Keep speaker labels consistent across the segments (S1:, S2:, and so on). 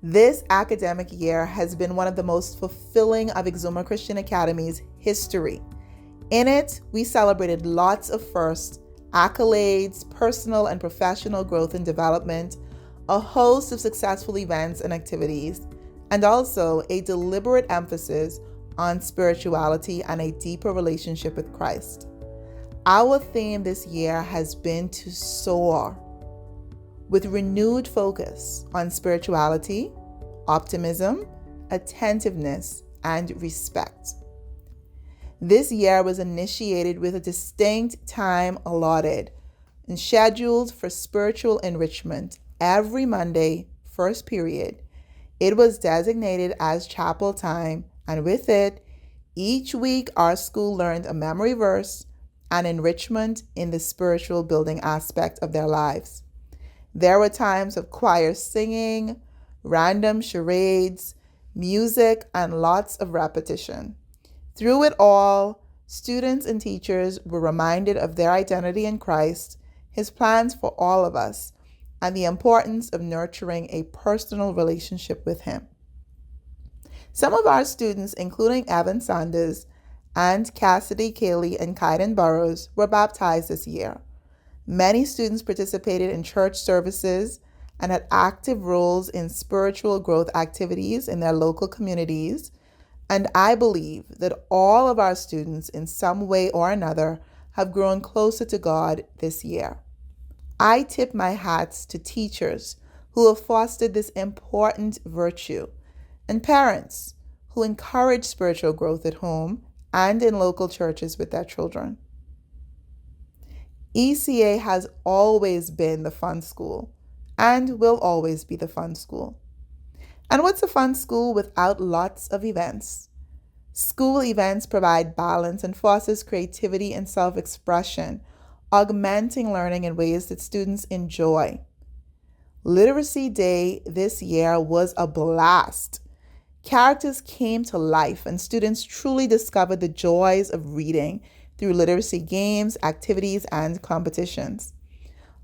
S1: This academic year has been one of the most fulfilling of Exuma Christian Academy's history. In it, we celebrated lots of firsts, accolades, personal and professional growth and development, a host of successful events and activities, and also a deliberate emphasis on spirituality and a deeper relationship with Christ. Our theme this year has been to soar, with renewed focus on spirituality, optimism, attentiveness, and respect. This year was initiated with a distinct time allotted and scheduled for spiritual enrichment every Monday, first period. It was designated as chapel time, and with it, each week our school learned a memory verse and enrichment in the spiritual building aspect of their lives. There were times of choir singing, random charades, music, and lots of repetition. Through it all, students and teachers were reminded of their identity in Christ, His plans for all of us, and the importance of nurturing a personal relationship with Him. Some of our students, including Evan Sanders and Cassidy Cayley and Keniqua Burrows, were baptized this year. Many students participated in church services and had active roles in spiritual growth activities in their local communities. And I believe that all of our students, in some way or another, have grown closer to God this year. I tip my hats to teachers who have fostered this important virtue, and parents who encourage spiritual growth at home and in local churches with their children. ECA has always been the fun school and will always be the fun school. And what's a fun school without lots of events? School events provide balance and fosters creativity and self-expression, augmenting learning in ways that students enjoy. Literacy Day this year was a blast. Characters came to life and students truly discovered the joys of reading through literacy games, activities, and competitions.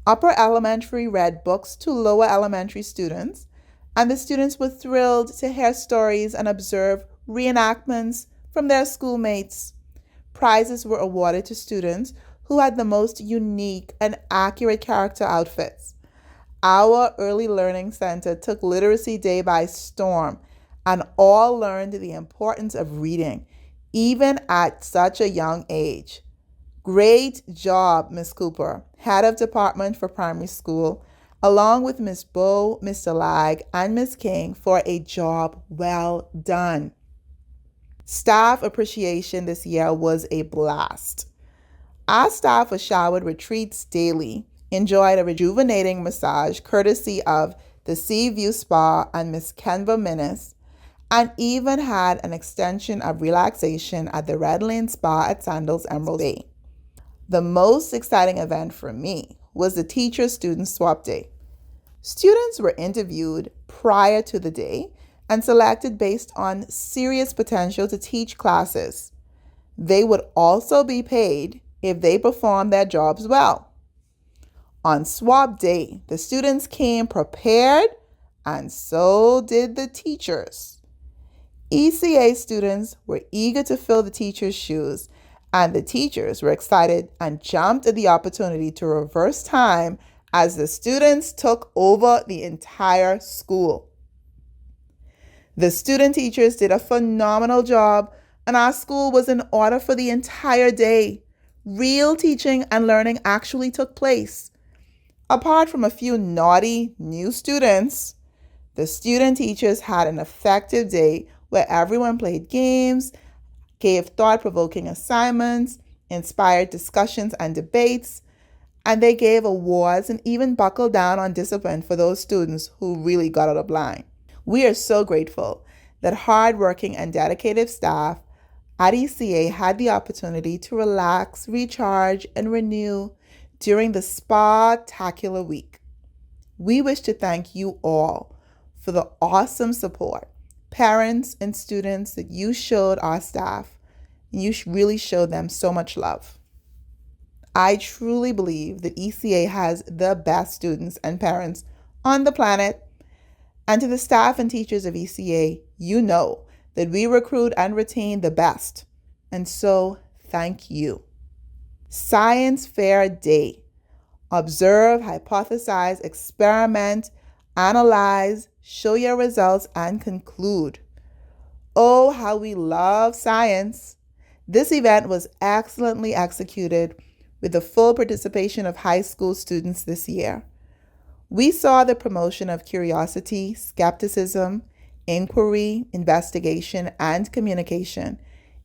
S1: Upper elementary read books to lower elementary students, and the students were thrilled to hear stories and observe reenactments from their schoolmates. Prizes were awarded to students who had the most unique and accurate character outfits. Our Early Learning Center took Literacy Day by storm, and all learned the importance of reading, even at such a young age. Great job, Ms. Cooper, Head of Department for Primary School, along with Ms. Bowe, Mr. Lag, and Ms. King for a job well done. Staff appreciation this year was a blast. Our staff was showered with treats daily, enjoyed a rejuvenating massage courtesy of the Sea View Spa and Ms. Kenva Minnis, and even had an extension of relaxation at the Red Lane Spa at Sandals Emerald Bay. The most exciting event for me was the teacher-student swap day. Students were interviewed prior to the day and selected based on serious potential to teach classes. They would also be paid if they performed their jobs well. On swap day, the students came prepared, and so did the teachers. ECA students were eager to fill the teachers' shoes, and the teachers were excited and jumped at the opportunity to reverse time as the students took over the entire school. The student teachers did a phenomenal job, and our school was in order for the entire day. Real teaching and learning actually took place. Apart from a few naughty new students, the student teachers had an effective day where everyone played games, gave thought-provoking assignments, inspired discussions and debates, and they gave awards and even buckled down on discipline for those students who really got out of line. We are so grateful that hardworking and dedicated staff at ECA had the opportunity to relax, recharge, and renew during the Spa-tacular week. We wish to thank you all for the awesome support, parents and students, that you showed our staff. You really showed them so much love. I truly believe that ECA has the best students and parents on the planet, And to the staff and teachers of ECA, you know that we recruit and retain the best. And so, thank you. Science Fair Day. Observe, hypothesize, experiment, analyze, show your results, and conclude. Oh, how we love science. This event was excellently executed with the full participation of high school students this year. We saw the promotion of curiosity, skepticism, inquiry, investigation, and communication,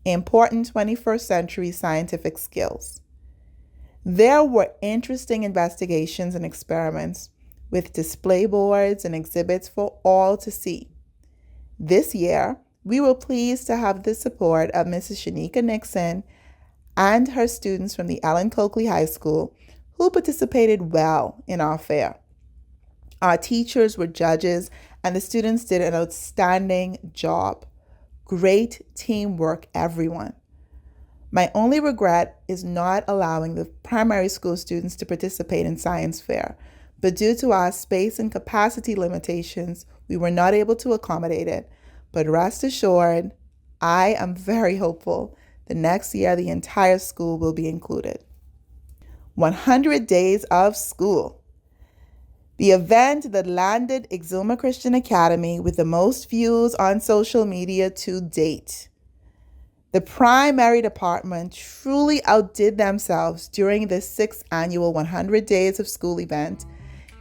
S1: important 21st century scientific skills. There were interesting investigations and experiments with display boards and exhibits for all to see. This year, we were pleased to have the support of Mrs. Keniqua Nixon and her students from the Ellen Coakley High School who participated well in our fair. Our teachers were judges and the students did an outstanding job. Great teamwork, everyone. My only regret is not allowing the primary school students to participate in science fair, but due to our space and capacity limitations, we were not able to accommodate it. But rest assured, I am very hopeful the next year the entire school will be included. 100 Days of School. The event that landed Exuma Christian Academy with the most views on social media to date. The primary department truly outdid themselves during the 6th annual 100 Days of School event.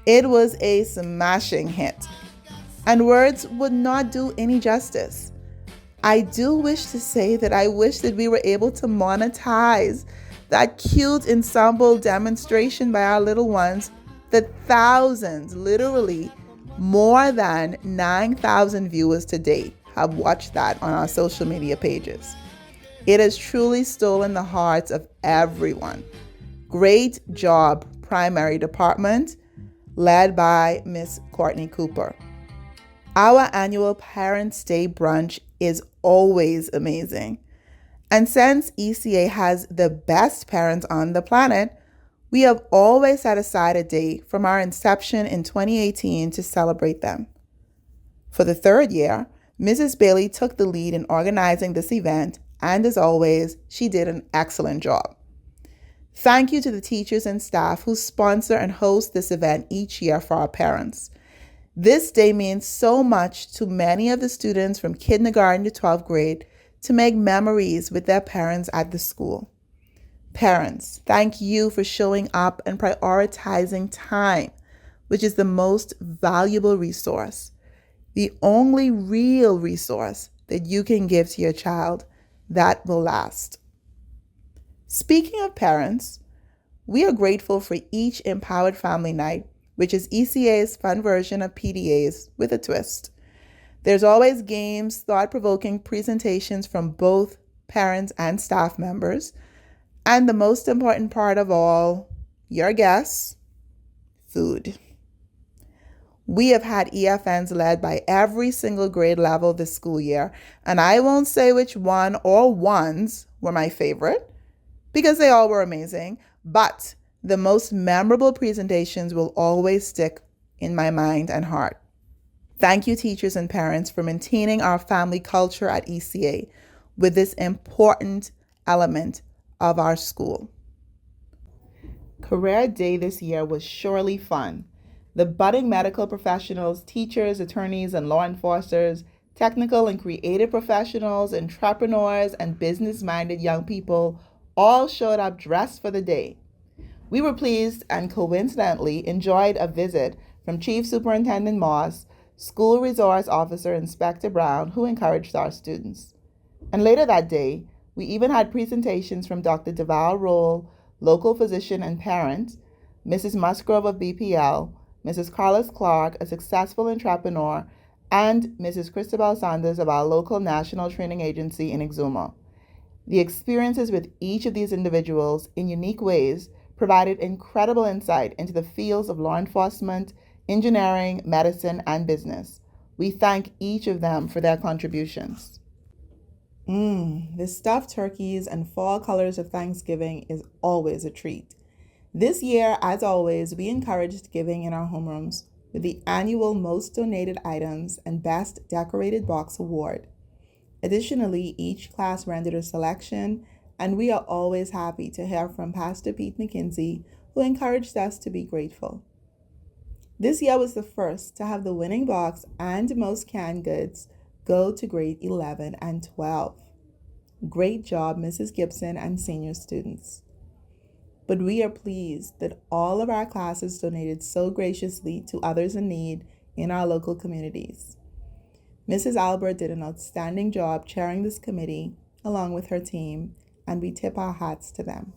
S1: It was a smashing hit, and words would not do any justice. I do wish to say that I wish that we were able to monetize that cute ensemble demonstration by our little ones that thousands, literally more than 9,000 viewers to date have watched that on our social media pages. It has truly stolen the hearts of everyone. Great job, primary department, led by Miss Courtney Cooper. Our annual Parents' Day brunch is always amazing. And since ECA has the best parents on the planet, we have always set aside a day from our inception in 2018 to celebrate them. For the 3rd year, Mrs. Bailey took the lead in organizing this event, and as always, she did an excellent job. Thank you to the teachers and staff who sponsor and host this event each year for our parents. This day means so much to many of the students from kindergarten to 12th grade to make memories with their parents at the school. Parents, thank you for showing up and prioritizing time, which is the most valuable resource, the only real resource that you can give to your child that will last. Speaking of parents, we are grateful for each Empowered Family Night, which is ECA's fun version of PDAs with a twist. There's always games, thought-provoking presentations from both parents and staff members, and the most important part of all, your guests, food. We have had EFNs led by every single grade level this school year, and I won't say which one or ones were my favorite, because they all were amazing, but the most memorable presentations will always stick in my mind and heart. Thank you, teachers and parents, for maintaining our family culture at ECA with this important element of our school. Career Day this year was surely fun. The budding medical professionals, teachers, attorneys, and law enforcers, technical and creative professionals, entrepreneurs, and business-minded young people all showed up dressed for the day. We were pleased and coincidentally enjoyed a visit from Chief Superintendent Moss, School Resource Officer Inspector Brown, who encouraged our students. And later that day, we even had presentations from Dr. Deval Roll, local physician and parent, Mrs. Musgrove of BPL, Mrs. Carlos Clark, a successful entrepreneur, and Mrs. Christabel Sanders of our local national training agency in Exuma. The experiences with each of these individuals in unique ways provided incredible insight into the fields of law enforcement, engineering, medicine, and business. We thank each of them for their contributions. The stuffed turkeys and fall colors of Thanksgiving is always a treat. This year, as always, we encouraged giving in our homerooms with the annual Most Donated Items and Best Decorated Box Award. Additionally, each class rendered a selection, and we are always happy to hear from Pastor Pete McKenzie, who encouraged us to be grateful. This year was the first to have the winning box and most canned goods go to grade 11 and 12. Great job, Mrs. Gibson and senior students. But we are pleased that all of our classes donated so graciously to others in need in our local communities. Mrs. Albert did an outstanding job chairing this committee along with her team, and we tip our hats to them.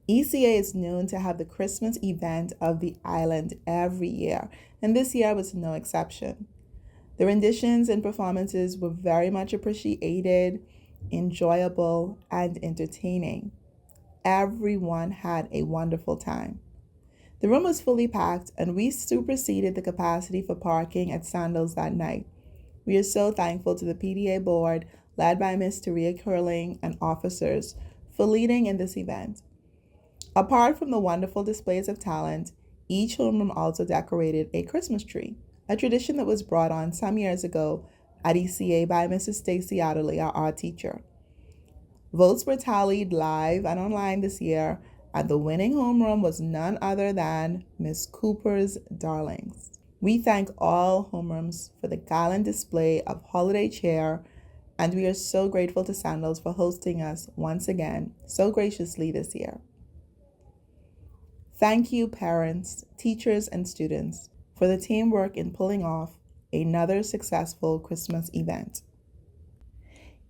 S1: ECA is known to have the Christmas event of the island every year, and this year was no exception. The renditions and performances were very much appreciated, enjoyable, and entertaining. Everyone had a wonderful time. The room was fully packed, and we superseded the capacity for parking at Sandals that night. We are so thankful to the PDA board, led by Ms. Taria Curling, and officers for leading in this event. Apart from the wonderful displays of talent, each homeroom also decorated a Christmas tree, a tradition that was brought on some years ago at ECA by Mrs. Stacy Adderley, our art teacher. Votes were tallied live and online this year, and the winning homeroom was none other than Miss Cooper's Darlings. We thank all homerooms for the gallant display of holiday cheer, and we are so grateful to Sandals for hosting us once again so graciously this year. Thank you, parents, teachers, and students, for the teamwork in pulling off another successful Christmas event.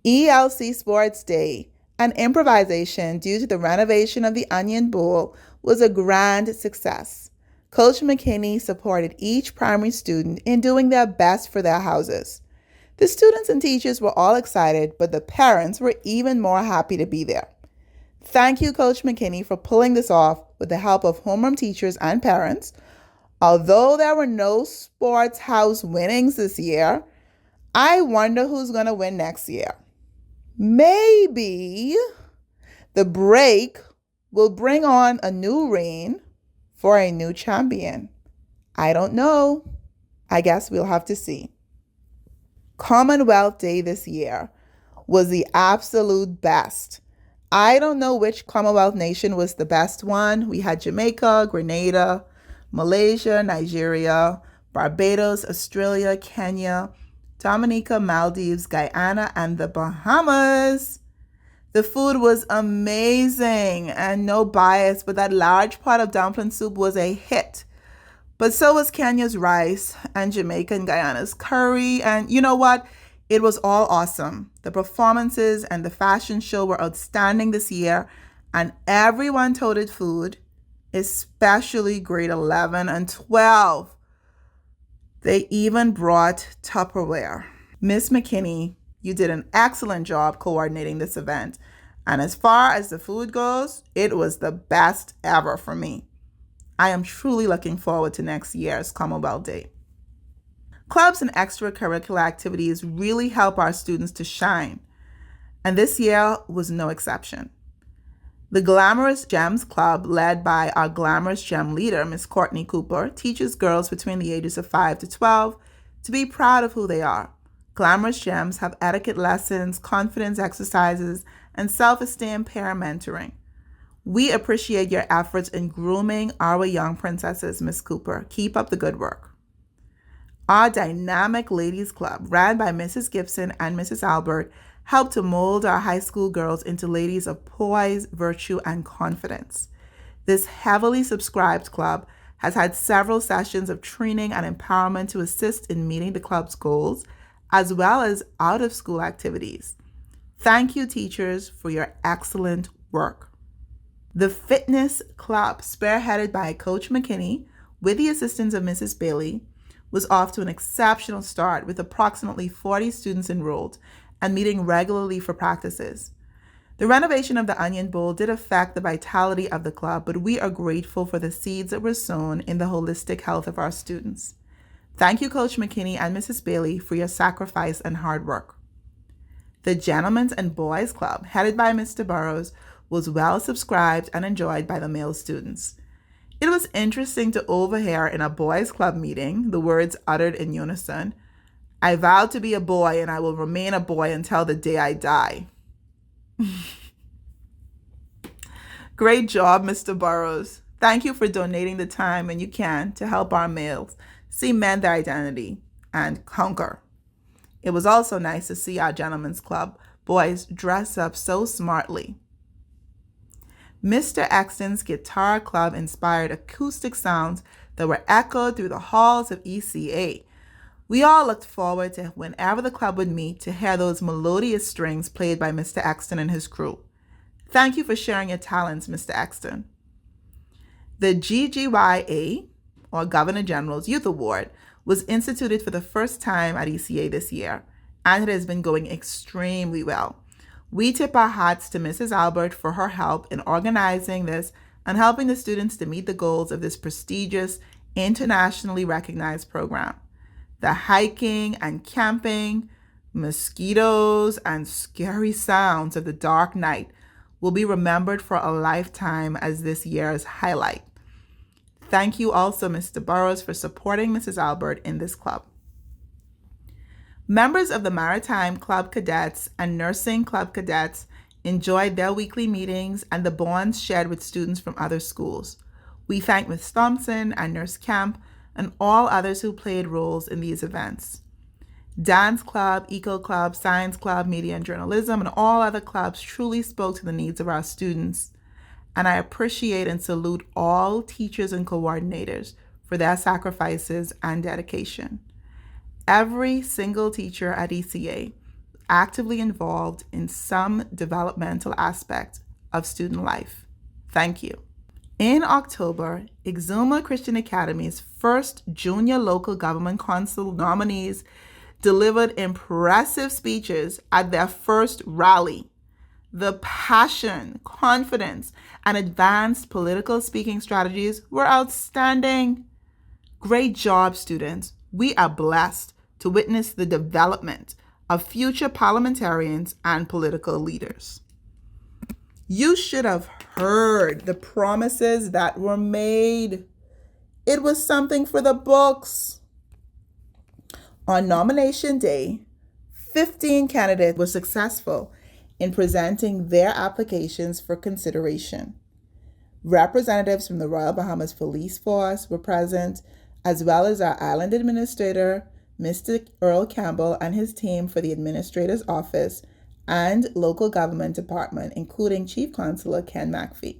S1: ELC Sports Day, an improvisation due to the renovation of the Onion Bowl, was a grand success. Coach McKinney supported each primary student in doing their best for their houses. The students and teachers were all excited, but the parents were even more happy to be there. Thank you, Coach McKinney, for pulling this off with the help of homeroom teachers and parents. Although there were no sports house winnings this year, I wonder who's going to win next year. Maybe the break will bring on a new reign for a new champion. I don't know. I guess we'll have to see. Commonwealth Day this year was the absolute best. I don't know which Commonwealth nation was the best one. We had Jamaica, Grenada, Malaysia, Nigeria, Barbados, Australia, Kenya, Dominica, Maldives, Guyana, and the Bahamas. The food was amazing, and no bias, but that large pot of dumpling soup was a hit. But so was Kenya's rice, and Jamaica and Guyana's curry, and you know what? It was all awesome. The performances and the fashion show were outstanding this year, and everyone toted food, especially grade 11 and 12. They even brought Tupperware. Miss McKinney, you did an excellent job coordinating this event. And as far as the food goes, it was the best ever for me. I am truly looking forward to next year's Commonwealth Day. Clubs and extracurricular activities really help our students to shine. And this year was no exception. The Glamorous Gems Club, led by our Glamorous Gem leader, Miss Courtney Cooper, teaches girls between the ages of 5 to 12 to be proud of who they are. Glamorous Gems have etiquette lessons, confidence exercises, and self-esteem peer mentoring. We appreciate your efforts in grooming our young princesses, Miss Cooper. Keep up the good work. Our Dynamic Ladies Club, ran by Mrs. Gibson and Mrs. Albert, helped to mold our high school girls into ladies of poise, virtue, and confidence. This heavily subscribed club has had several sessions of training and empowerment to assist in meeting the club's goals, as well as out-of-school activities. Thank you, teachers, for your excellent work. The Fitness Club, spearheaded by Coach McKinney, with the assistance of Mrs. Bailey, was off to an exceptional start with approximately 40 students enrolled and meeting regularly for practices. The renovation of the Onion Bowl did affect the vitality of the club, but we are grateful for the seeds that were sown in the holistic health of our students. Thank you, Coach McKinney and Mrs. Bailey, for your sacrifice and hard work. The Gentlemen's and Boys Club, headed by Mr. Burrows, was well subscribed and enjoyed by the male students. It was interesting to overhear in a boys' club meeting the words uttered in unison, "I vow to be a boy and I will remain a boy until the day I die." Great job, Mr. Burrows. Thank you for donating the time when you can to help our males cement their identity and conquer. It was also nice to see our gentlemen's club boys dress up so smartly. Mr. Exton's guitar club inspired acoustic sounds that were echoed through the halls of ECA. We all looked forward to whenever the club would meet to hear those melodious strings played by Mr. Exton and his crew. Thank you for sharing your talents, Mr. Exton. The GGYA, or Governor General's Youth Award, was instituted for the first time at ECA this year, and it has been going extremely well. We tip our hats to Mrs. Albert for her help in organizing this and helping the students to meet the goals of this prestigious, internationally recognized program. The hiking and camping, mosquitoes, and scary sounds of the dark night will be remembered for a lifetime as this year's highlight. Thank you also, Mr. Burrows, for supporting Mrs. Albert in this club. Members of the Maritime Club Cadets and Nursing Club Cadets enjoyed their weekly meetings and the bonds shared with students from other schools. We thank Ms. Thompson and Nurse Camp and all others who played roles in these events. Dance Club, Eco Club, Science Club, Media and Journalism, and all other clubs truly spoke to the needs of our students. And I appreciate and salute all teachers and coordinators for their sacrifices and dedication. Every single teacher at ECA actively involved in some developmental aspect of student life. Thank you. In October, Exuma Christian Academy's first junior local government council nominees delivered impressive speeches at their first rally. The passion, confidence, and advanced political speaking strategies were outstanding. Great job, students. We are blessed to witness the development of future parliamentarians and political leaders. You should have heard the promises that were made. It was something for the books. On nomination day, 15 candidates were successful in presenting their applications for consideration. Representatives from the Royal Bahamas Police Force were present, as well as our island administrator, Mr. Earl Campbell, and his team for the administrator's office and local government department, including Chief Consular Ken McPhee.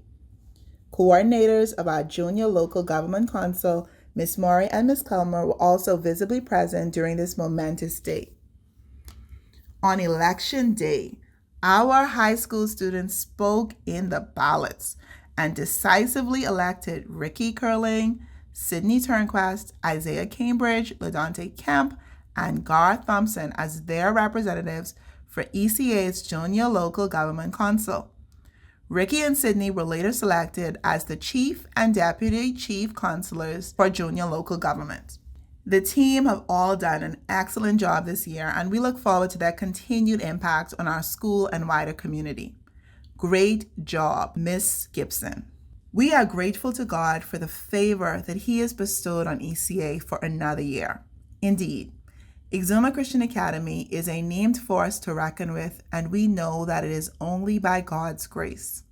S1: Coordinators of our junior local government council, Ms. Maury and Ms. Culmer, were also visibly present during this momentous day. On election day, our high school students spoke in the ballots and decisively elected Ricky Curling, Sydney Turnquest, Isaiah Cambridge, LaDonte Kemp, and Garth Thompson as their representatives for ECA's Junior Local Government Council. Ricky and Sydney were later selected as the Chief and Deputy Chief Counselors for Junior Local Government. The team have all done an excellent job this year, and we look forward to their continued impact on our school and wider community. Great job, Miss Gibson. We are grateful to God for the favor that He has bestowed on ECA for another year. Indeed, Exuma Christian Academy is a named force to reckon with, and we know that it is only by God's grace.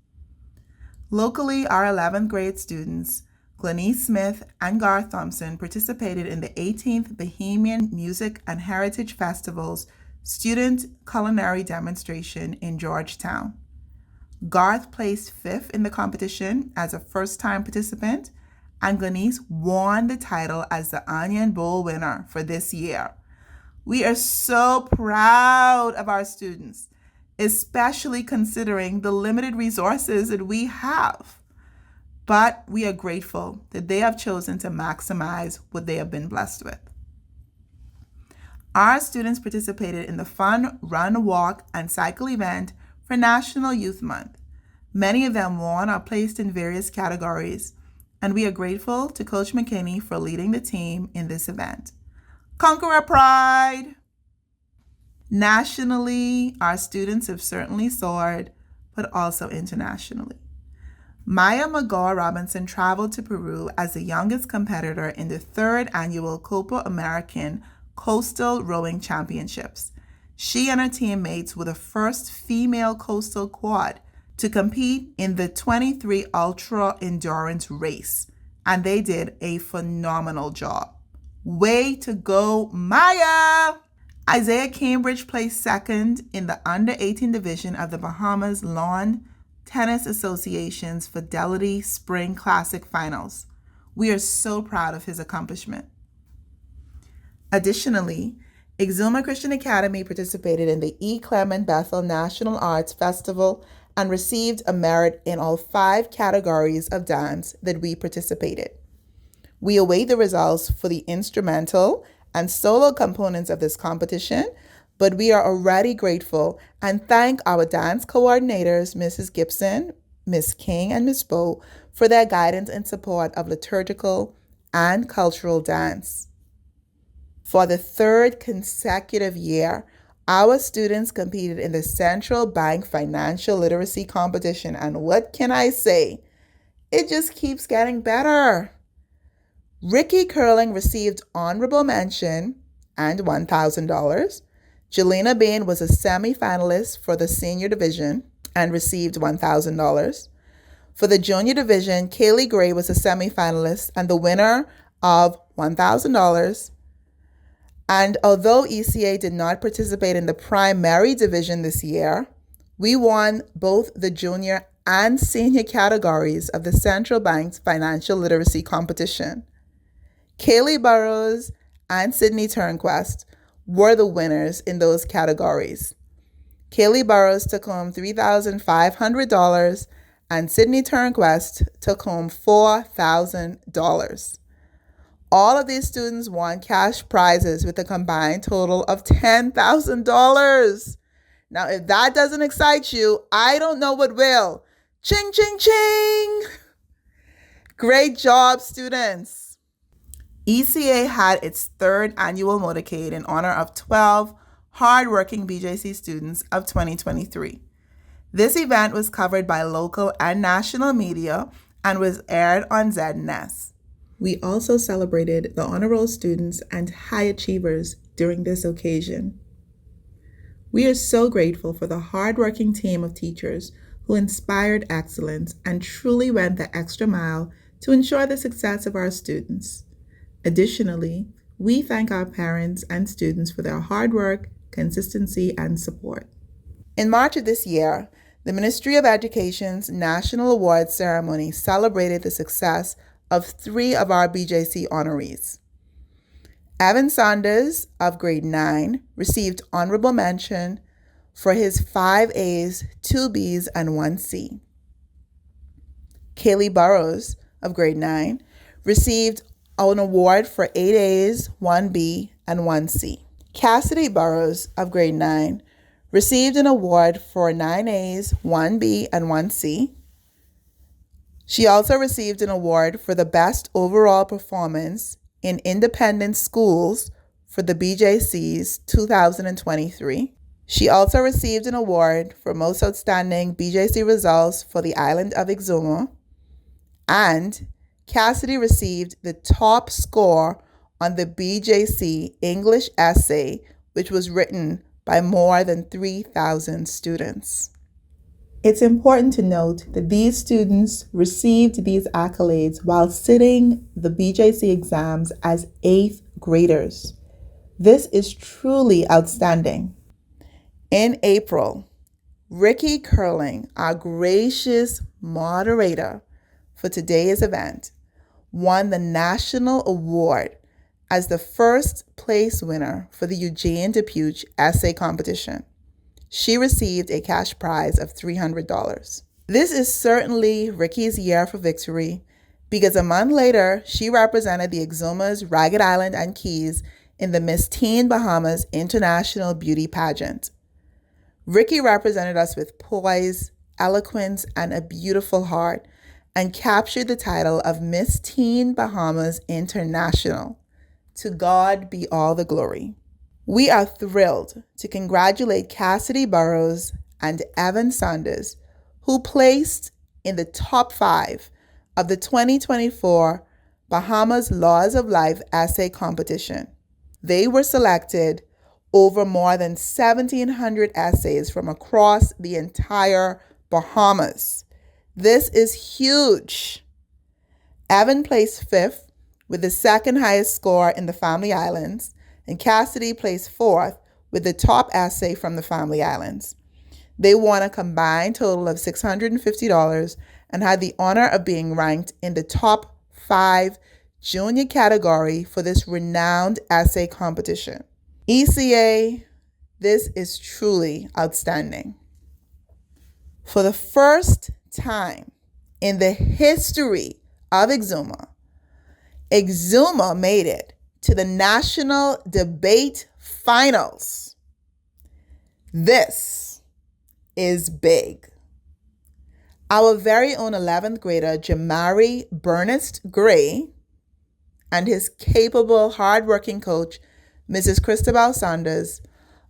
S1: Locally, our 11th grade students, Glenise Smith and Garth Thompson, participated in the 18th Bahamian Music and Heritage Festival's student culinary demonstration in Georgetown. Garth placed 5th in the competition as a first-time participant, and Glenise won the title as the Onion Bowl winner for this year. We are so proud of our students, especially considering the limited resources that we have. But we are grateful that they have chosen to maximize what they have been blessed with. Our students participated in the fun run, walk, and cycle event for National Youth Month. Many of them won or placed in various categories, and we are grateful to Coach McKinney for leading the team in this event. Conqueror pride! Nationally, our students have certainly soared, but also internationally. Maya McGaw Robinson traveled to Peru as the youngest competitor in the third annual Copa American Coastal Rowing Championships. She and her teammates were the first female coastal quad to compete in the 23 Ultra Endurance race, and they did a phenomenal job. Way to go, Maya! Isaiah Cambridge placed second in the under 18 division of the Bahamas Lawn Tennis Association's Fidelity Spring Classic Finals. We are so proud of his accomplishment. Additionally, Exuma Christian Academy participated in the E. Clement Bethel National Arts Festival and received a merit in all 5 categories of dance that we participated. We await the results for the instrumental and solo components of this competition, but we are already grateful and thank our dance coordinators, Mrs. Gibson, Ms. King, and Ms. Bowe, for their guidance and support of liturgical and cultural dance. For the 3rd consecutive year, our students competed in the Central Bank Financial Literacy Competition, and what can I say? It just keeps getting better. Ricky Curling received honorable mention and $1,000. Jelena Bain was a semi-finalist for the senior division and received $1,000. For the junior division, Kaylee Gray was a semi-finalist and the winner of $1,000. And although ECA did not participate in the primary division this year, we won both the junior and senior categories of the Central Bank's Financial Literacy Competition. Kaylee Burrows and Sydney Turnquest were the winners in those categories. Kaylee Burrows took home $3,500 and Sydney Turnquest took home $4,000. All of these students won cash prizes with a combined total of $10,000. Now, if that doesn't excite you, I don't know what will. Ching, ching, ching! Great job, students! ECA had its 3rd annual motorcade in honor of 12 hardworking BJC students of 2023. This event was covered by local and national media and was aired on ZNS. We also celebrated the honor roll students and high achievers during this occasion. We are so grateful for the hardworking team of teachers who inspired excellence and truly went the extra mile to ensure the success of our students. Additionally, we thank our parents and students for their hard work, consistency, and support. In March of this year, the Ministry of Education's National Awards ceremony celebrated the success of 3 of our BJC honorees. Evan Saunders of grade 9 received honorable mention for his 5 A's, 2 B's, and 1 C. Kaylee Burrows of grade 9 received an award for 8 A's, 1 B, and 1 C. Cassidy Burrows of grade 9 received an award for 9 A's, 1 B, and 1 C. She also received an award for the best overall performance in independent schools for the BJC's 2023. She also received an award for most outstanding BJC results for the island of Exuma, and Cassidy received the top score on the BJC English essay, which was written by more than 3,000 students. It's important to note that these students received these accolades while sitting the BJC exams as 8th graders. This is truly outstanding. In April, Ricky Curling, our gracious moderator for today's event, won the national award as the first place winner for the Eugene DePuch essay competition. She received a cash prize of $300. This is certainly Ricky's year for victory because a month later, she represented the Exuma's Ragged Island and Keys in the Miss Teen Bahamas International Beauty Pageant. Ricky represented us with poise, eloquence, and a beautiful heart, and captured the title of Miss Teen Bahamas International. To God be all the glory. We are thrilled to congratulate Cassidy Burrows and Evan Saunders, who placed in the top 5 of the 2024 Bahamas Laws of Life essay competition. They were selected over more than 1,700 essays from across the entire Bahamas. This is huge. Evan placed 5th with the second highest score in the Family Islands, and Cassidy placed 4th with the top essay from the Family Islands. They won a combined total of $650 and had the honor of being ranked in the top 5 junior category for this renowned essay competition. ECA, this is truly outstanding. For the first time in the history of Exuma, Exuma made it to the National Debate Finals. This is big. Our very own 11th grader, Jamari Burnist Gray, and his capable, hardworking coach, Mrs. Christabel Saunders,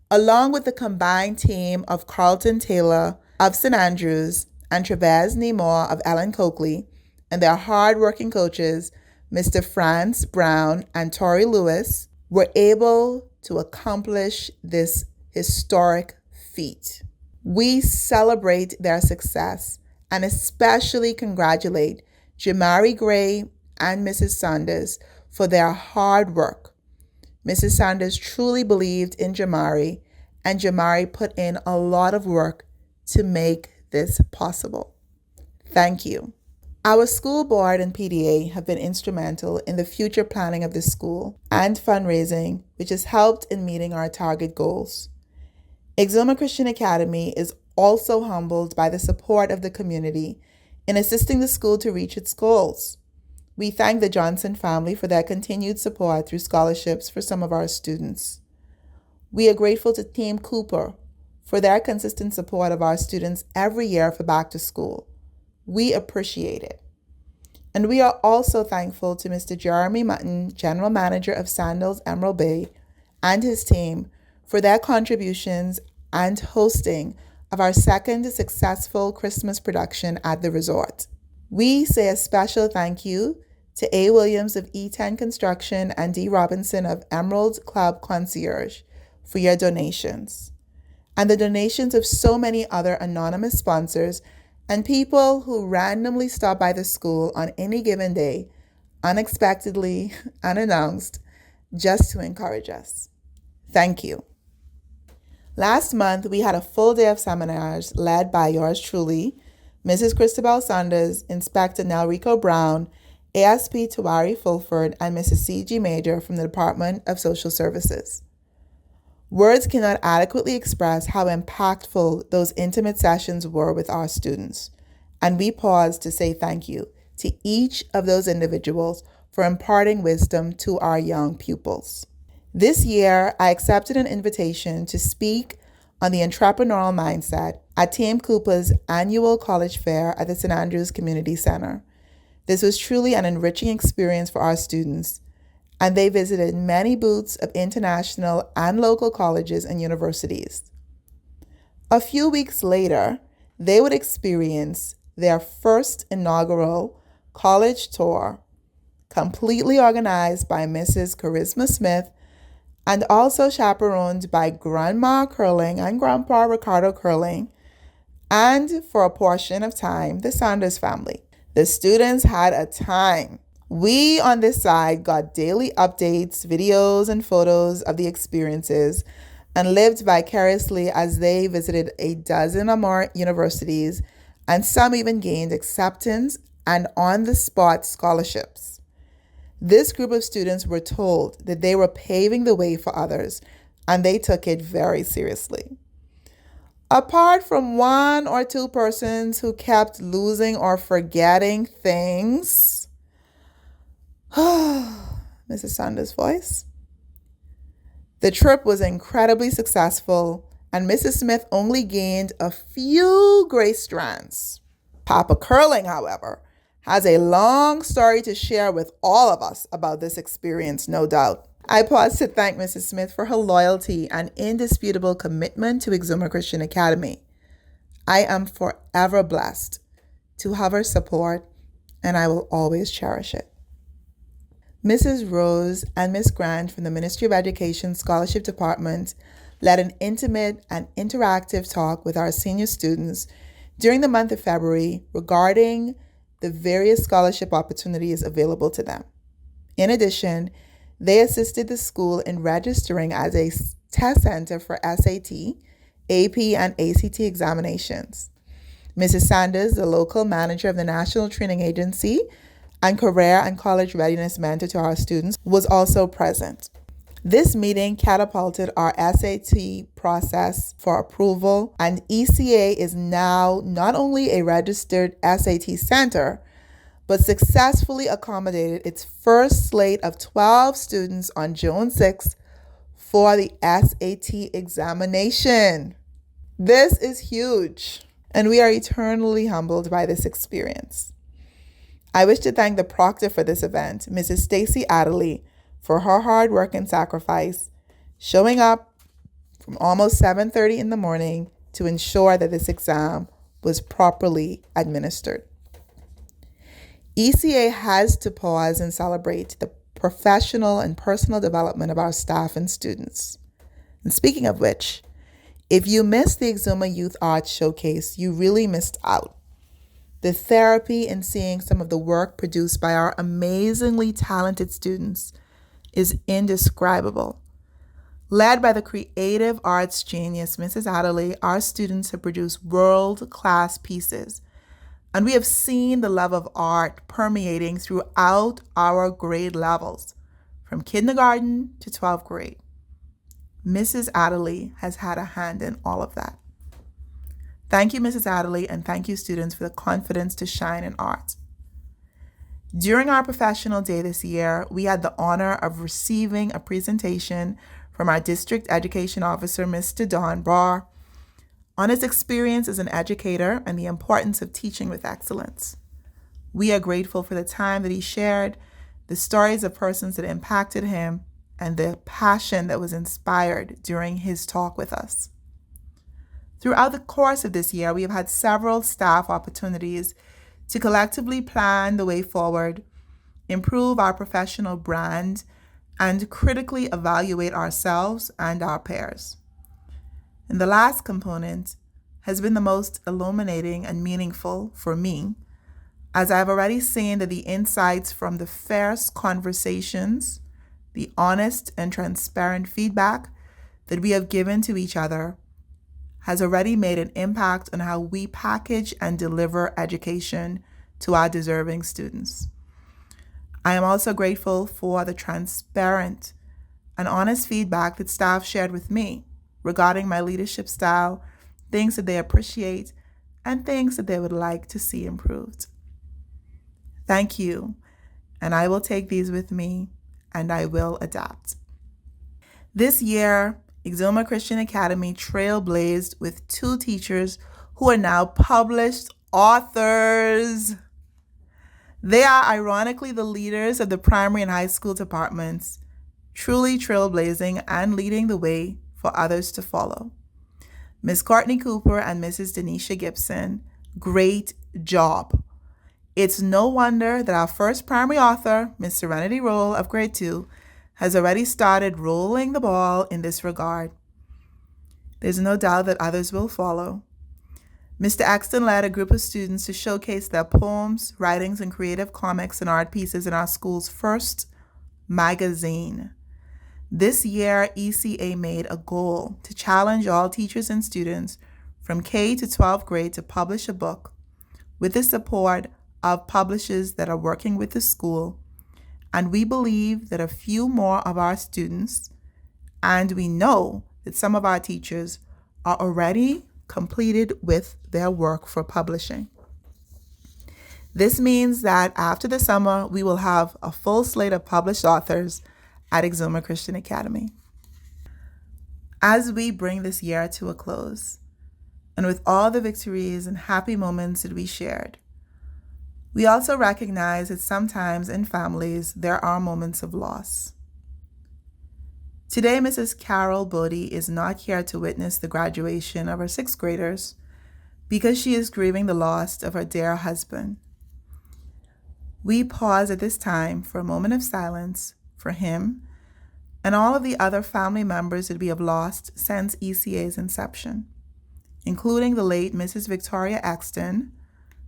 S1: along with the combined team of Carlton Taylor of St. Andrews and Trevez Nemore of Ellen Coakley, and their hardworking coaches, Mr. France Brown and Tori Lewis, were able to accomplish this historic feat. We celebrate their success and especially congratulate Jamari Gray and Mrs. Saunders for their hard work. Mrs. Saunders truly believed in Jamari, and Jamari put in a lot of work to make this possible. Thank you. Our school board and PDA have been instrumental in the future planning of this school and fundraising, which has helped in meeting our target goals. Exuma Christian Academy is also humbled by the support of the community in assisting the school to reach its goals. We thank the Johnson family for their continued support through scholarships for some of our students. We are grateful to Team Cooper for their consistent support of our students every year for back to school. We appreciate it. And we are also thankful to Mr. Jeremy Mutton, General Manager of Sandals Emerald Bay, and his team for their contributions and hosting of our second successful Christmas production at the resort. We say a special thank you to A. Williams of E10 Construction and D. Robinson of Emerald Club Concierge for your donations, and the donations of so many other anonymous sponsors and people who randomly stop by the school on any given day, unexpectedly, unannounced, just to encourage us. Thank you. Last month, we had a full day of seminars led by yours truly, Mrs. Christabel Saunders, Inspector Nelrico Brown, ASP Tawari Fulford, and Mrs. C.G. Major from the Department of Social Services. Words cannot adequately express how impactful those intimate sessions were with our students, and we pause to say thank you to each of those individuals for imparting wisdom to our young pupils. This year, I accepted an invitation to speak on the entrepreneurial mindset at Team Cooper's annual college fair at the St. Andrews Community Center. This was truly an enriching experience for our students, and they visited many booths of international and local colleges and universities. A few weeks later, they would experience their first inaugural college tour, completely organized by Mrs. Charisma Smith and also chaperoned by Grandma Curling and Grandpa Ricardo Curling, and for a portion of time, the Saunders family. The students had a time. We on this side got daily updates, videos, and photos of the experiences and lived vicariously as they visited a dozen or more universities, and some even gained acceptance and on-the-spot scholarships. This group of students were told that they were paving the way for others, and they took it very seriously. Apart from one or two persons who kept losing or forgetting things, Mrs. Saunders' voice. The trip was incredibly successful, and Mrs. Smith only gained a few gray strands. Papa Curling, however, has a long story to share with all of us about this experience, no doubt. I pause to thank Mrs. Smith for her loyalty and indisputable commitment to Exuma Christian Academy. I am forever blessed to have her support, and I will always cherish it. Mrs. Rose and Miss Grant from the Ministry of Education Scholarship Department led an intimate and interactive talk with our senior students during the month of February regarding the various scholarship opportunities available to them. In addition, they assisted the school in registering as a test center for SAT, AP, and ACT examinations. Mrs. Sanders, the local manager of the National Training Agency and career and college readiness mentor to our students, was also present. This meeting catapulted our SAT process for approval, and ECA is now not only a registered SAT center, but successfully accommodated its first slate of 12 students on June 6th for the SAT examination. This is huge, and we are eternally humbled by this experience. I wish to thank the proctor for this event, Mrs. Stacy Adderley, for her hard work and sacrifice, showing up from almost 7:30 in the morning to ensure that this exam was properly administered. ECA has to pause and celebrate the professional and personal development of our staff and students. And speaking of which, if you missed the Exuma Youth Arts Showcase, you really missed out. The therapy in seeing some of the work produced by our amazingly talented students is indescribable. Led by the creative arts genius, Mrs. Adderley, our students have produced world-class pieces, and we have seen the love of art permeating throughout our grade levels, from kindergarten to 12th grade. Mrs. Adderley has had a hand in all of that. Thank you, Mrs. Adderley, and thank you, students, for the confidence to shine in art. During our professional day this year, we had the honor of receiving a presentation from our district education officer, Mr. Don Barr, on his experience as an educator and the importance of teaching with excellence. We are grateful for the time that he shared, the stories of persons that impacted him, and the passion that was inspired during his talk with us. Throughout the course of this year, we have had several staff opportunities to collectively plan the way forward, improve our professional brand, and critically evaluate ourselves and our peers. And the last component has been the most illuminating and meaningful for me, as I've already seen that the insights from the fierce conversations, the honest and transparent feedback that we have given to each other has already made an impact on how we package and deliver education to our deserving students. I am also grateful for the transparent and honest feedback that staff shared with me regarding my leadership style, things that they appreciate, and things that they would like to see improved. Thank you, and I will take these with me, and I will adapt. This year, Exuma Christian Academy trailblazed with 2 teachers who are now published authors. They are ironically the leaders of the primary and high school departments, truly trailblazing and leading the way for others to follow. Ms. Courtney Cooper and Mrs. Denisha Gibson, great job. It's no wonder that our first primary author, Ms. Serenity Roll of grade 2, has already started rolling the ball in this regard. There's no doubt that others will follow. Mr. Axton led a group of students to showcase their poems, writings, and creative comics and art pieces in our school's first magazine. This year, ECA made a goal to challenge all teachers and students from K to 12th grade to publish a book with the support of publishers that are working with the school. And we believe that a few more of our students, and we know that some of our teachers, are already completed with their work for publishing. This means that after the summer, we will have a full slate of published authors at Exuma Christian Academy. As we bring this year to a close, and with all the victories and happy moments that we shared, we also recognize that sometimes in families there are moments of loss. Today, Mrs. Carol Bodie is not here to witness the graduation of her 6th graders, because she is grieving the loss of her dear husband. We pause at this time for a moment of silence for him and all of the other family members that we have lost since ECA's inception, including the late Mrs. Victoria Exton,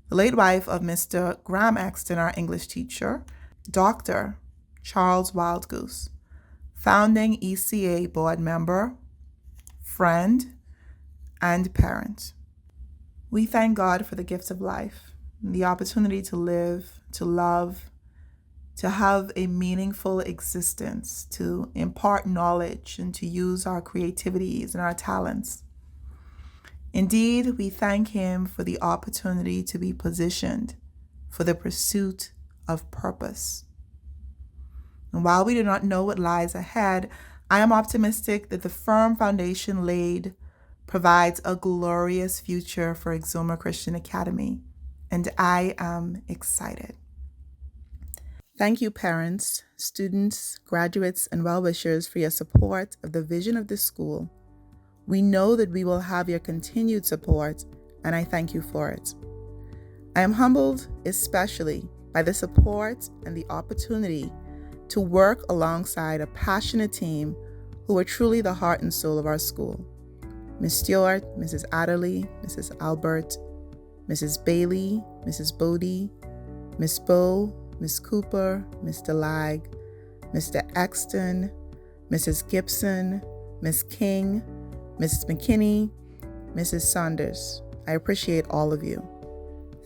S1: the late wife of Mr. Graham Exton, our English teacher, Dr. Charles Wildgoose, founding ECA board member, friend, and parent. We thank God for the gift of life, the opportunity to live, to love, to have a meaningful existence, to impart knowledge, and to use our creativities and our talents. Indeed, we thank Him for the opportunity to be positioned for the pursuit of purpose. And while we do not know what lies ahead, I am optimistic that the firm foundation laid provides a glorious future for Exuma Christian Academy, and I am excited. Thank you, parents, students, graduates, and well-wishers for your support of the vision of this school. We know that we will have your continued support, and I thank you for it. I am humbled especially by the support and the opportunity to work alongside a passionate team who are truly the heart and soul of our school. Ms. Stewart, Mrs. Adderley, Mrs. Albert, Mrs. Bailey, Mrs. Bodie, Ms. Bowe, Ms. Cooper, Mr. Lag, Mr. Exton, Mrs. Gibson, Ms. King, Mrs. McKinney, Mrs. Saunders. I appreciate all of you.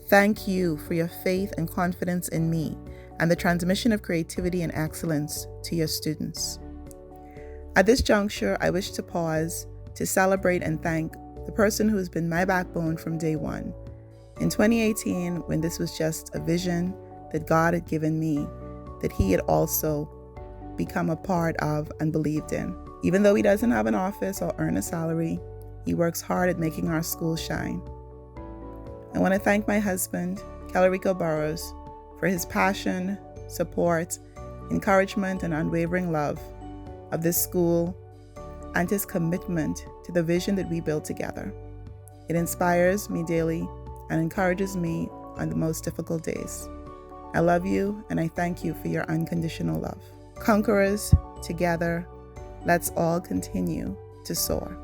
S1: Thank you for your faith and confidence in me and the transmission of creativity and excellence to your students. At this juncture, I wish to pause to celebrate and thank the person who has been my backbone from day one. In 2018, when this was just a vision that God had given me, that He had also become a part of and believed in. Even though He doesn't have an office or earn a salary, He works hard at making our school shine. I want to thank my husband, Keniqua Burrows, for his passion, support, encouragement, and unwavering love of this school and his commitment to the vision that we build together. It inspires me daily and encourages me on the most difficult days. I love you, and I thank you for your unconditional love. Conquerors, together, let's all continue to soar.